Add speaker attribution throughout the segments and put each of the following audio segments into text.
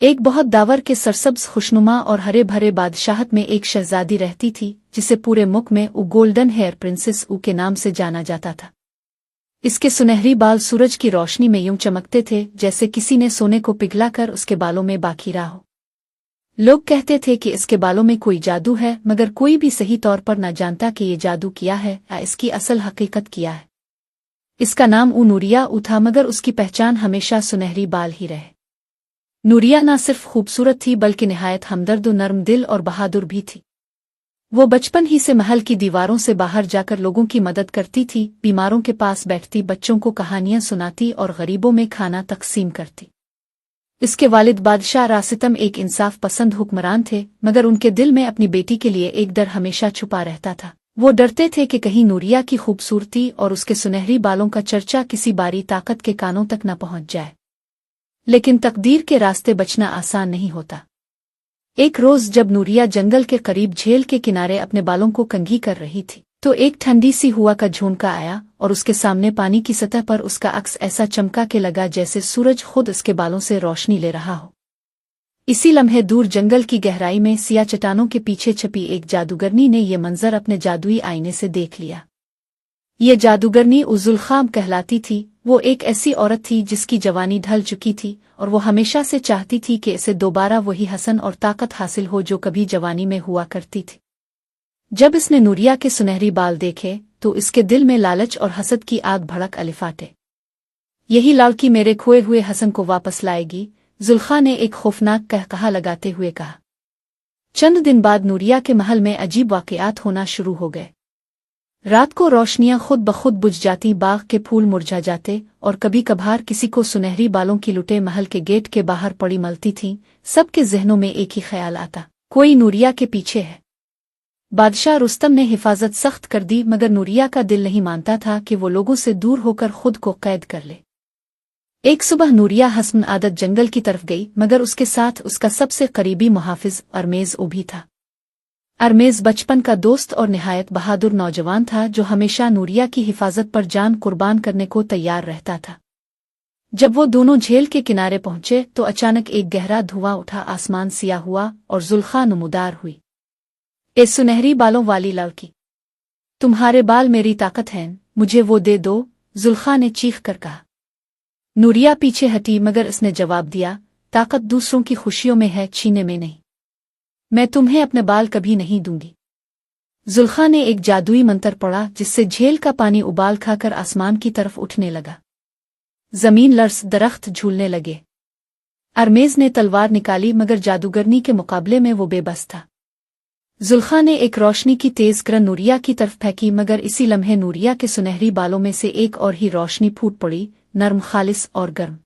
Speaker 1: ایک बहुत दावर के सरसब्ज खुशनुमा और हरे भरे बादशाहत में एक शहजादी रहती थी जिसे पूरे मुल्क में उ गोल्डन हेयर प्रिंसेस उ के नाम से जाना जाता था। इसके सुनहरी बाल सूरज की रोशनी में यूं चमकते थे जैसे किसी ने सोने को पिघलाकर उसके बालों में बाखीरा हो। लोग कहते थे कि इसके बालों में कोई जादू है, मगर कोई भी सही तौर पर न जानता कि ये जादू किया है या इसकी असल हकीकत किया है। इसका नाम नूरिया था, मगर उसकी पहचान हमेशा सुनहरी बाल ही रहे। नूरिया न सिर्फ खूबसूरत थी बल्कि निहायत हमदर्द नर्म दिल और बहादुर भी थी। वो बचपन ही से महल की दीवारों से बाहर जाकर लोगों की मदद करती थी, बीमारों के पास बैठती, बच्चों को कहानियां सुनाती और गरीबों में खाना तकसीम करती। इसके वालिद बादशाह रासितम एक इंसाफ पसंद हुक्मरान थे, मगर उनके दिल में अपनी बेटी के लिए एक डर हमेशा छुपा रहता था। वो डरते थे कि कहीं नूरिया की खूबसूरती और उसके सुनहरी बालों का चर्चा किसी बारी ताकत के कानों तक न पहुंच जाए। लेकिन तकदीर के रास्ते बचना आसान नहीं होता। एक रोज जब नूरिया जंगल के करीब झील के किनारे अपने बालों को कंघी कर रही थी तो एक ठंडी सी हवा का झोंका आया और उसके सामने पानी की सतह पर उसका अक्स ऐसा चमका के लगा जैसे सूरज खुद उसके बालों से रोशनी ले रहा हो। इसी लम्हे दूर जंगल की गहराई में सिया चट्टानों के पीछे छपी एक जादूगरनी ने यह मंजर अपने जादुई आईने से देख लिया। ये जादूगरनी उजुलखाम कहलाती थी। वो एक ऐसी औरत थी जिसकी जवानी ढल चुकी थी और वो हमेशा से चाहती थी कि इसे दोबारा वही हसन और ताकत हासिल हो जो कभी जवानी में हुआ करती थी। जब इसने नूरिया के सुनहरी बाल देखे तो इसके दिल में लालच और हसद की आग भड़क अलिफाटे। यही लड़की मेरे खोए हुए हसन को वापस लाएगी, जुल्खा ने एक खौफनाक कहकहा लगाते हुए कहा। चंद दिन बाद नूरिया के महल में अजीब वाक़यात होना शुरू हो गए। रात को रोशनियां खुद ब खुद बुझ जाती, बाग के फूल मुरझा जाते और कभी कभार किसी को सुनहरी बालों की लुटें महल के गेट के बाहर पड़ी मलती थीं। सबके जहनों में एक ही ख्याल आता, कोई नूरिया के पीछे है। बादशाह रुस्तम ने हिफाजत सख्त कर दी, मगर नूरिया का दिल नहीं मानता था कि वो लोगों से दूर होकर खुद को कैद कर ले। एक सुबह नूरिया हस्म आदत जंगल की तरफ गई, मगर उसके साथ उसका सबसे करीबी मुहाफिज अरमेज भी था। अरमेज बचपन का दोस्त और निहायत बहादुर नौजवान था जो हमेशा नूरिया की हिफाजत पर जान कुर्बान करने को तैयार रहता था। जब वो दोनों झील के किनारे पहुंचे तो अचानक एक गहरा धुआं उठा, आसमान सियाह हुआ और जुल्खा नमूदार हुई। ए सुनहरी बालों वाली लड़की, तुम्हारे बाल मेरी ताकत हैं, मुझे वो दे दो, जुल्खा ने चीख कर कहा। नूरिया पीछे हटी, मगर इसने जवाब दिया, ताकत दूसरों की खुशियों में है, छीने में नहीं। मैं तुम्हें अपने बाल कभी नहीं दूंगी। जुल्खा ने एक जादुई मंत्र पढ़ा जिससे झील का पानी उबाल खाकर आसमान की तरफ उठने लगा। जमीन लर्स, दरख्त झूलने लगे। अरमेज ने तलवार निकाली, मगर जादूगरनी के मुकाबले में वो बेबस था। जुल्खा ने एक रोशनी की तेज किरण नूरिया की तरफ फेंकी, मगर इसी लम्हे नूरिया के सुनहरी बालों में से एक और ही रोशनी फूट पड़ी, नर्म, खालिस और गर्म,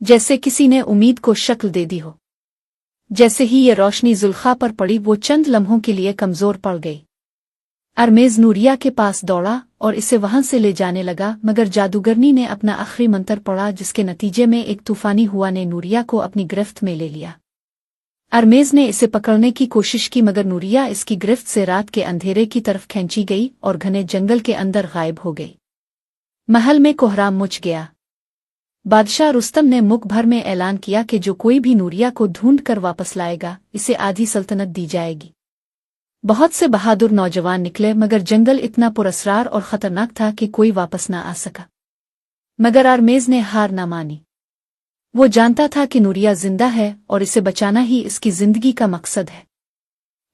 Speaker 1: जैसे किसी ने उम्मीद को शक्ल दे दी हो। जैसे ही ये रोशनी जुल्खा पर पड़ी वो चंद लम्हों के लिए कमजोर पड़ गई। अरमेज नूरिया के पास दौड़ा और इसे वहां से ले जाने लगा, मगर जादूगरनी ने अपना आखिरी मंत्र पढ़ा जिसके नतीजे में एक तूफानी हुआ ने नूरिया को अपनी गिरफ्त में ले लिया। अरमेज ने इसे पकड़ने की कोशिश की, मगर नूरिया इसकी गिरफ्त से रात के अंधेरे की तरफ खींची गई और घने जंगल के अंदर गायब हो गई। महल में कोहराम मच गया। बादशाह रुस्तम ने मुख भर में ऐलान किया कि जो कोई भी नूरिया को ढूंढ कर वापस लाएगा इसे आधी सल्तनत दी जाएगी। बहुत से बहादुर नौजवान निकले, मगर जंगल इतना पुरअसरार और खतरनाक था कि कोई वापस ना आ सका। मगर अरमेज ने हार ना मानी। वो जानता था कि नूरिया जिंदा है और इसे बचाना ही इसकी जिंदगी का मकसद है।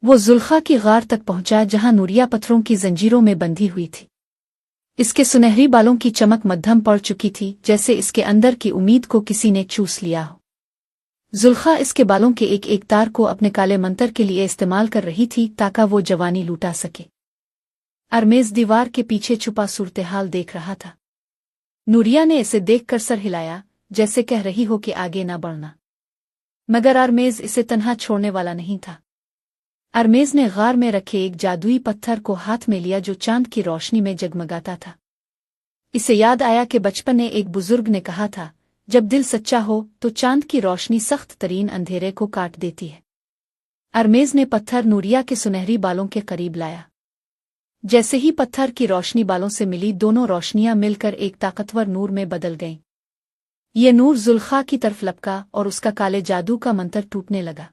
Speaker 1: वो जुल्खा की गार तक पहुंचा जहां नूरिया पत्थरों की जंजीरों में बंधी हुई थी। इसके सुनहरी बालों की चमक मध्यम पड़ चुकी थी, जैसे इसके अंदर की उम्मीद को किसी ने चूस लिया हो। जुल्खा इसके बालों के एक एक तार को अपने काले मंत्र के लिए इस्तेमाल कर रही थी ताकि वो जवानी लूटा सके। अरमेज दीवार के पीछे छुपा सूरत-ए-हाल देख रहा था। नूरिया ने इसे देखकर सर हिलाया, जैसे कह रही हो कि आगे ना बढ़ना, मगर अरमेज इसे तन्हा छोड़ने वाला नहीं था। अरमेज ने गार में रखे एक जादुई पत्थर को हाथ में लिया जो चांद की रोशनी में जगमगाता था। इसे याद आया कि बचपन में एक बुजुर्ग ने कहा था, जब दिल सच्चा हो तो चांद की रोशनी सख्त तरीन अंधेरे को काट देती है। अरमेज ने पत्थर नूरिया के सुनहरी बालों के करीब लाया। जैसे ही पत्थर की रोशनी बालों से मिली, दोनों रोशनियां मिलकर एक ताकतवर नूर में बदल गईं। یہ نور زلخا کی طرف لپکا اور اس کا کالے جادو کا منتر ٹوٹنے لگا۔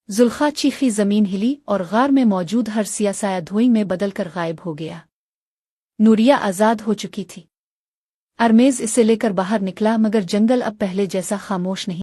Speaker 1: زلخا چیخی، زمین ہلی اور غار میں موجود ہر سیاسایہ دھوئیں میں بدل کر غائب ہو گیا۔ نوریہ آزاد ہو چکی تھی۔ ارمیز اسے لے کر باہر نکلا، مگر جنگل اب پہلے جیسا خاموش نہیں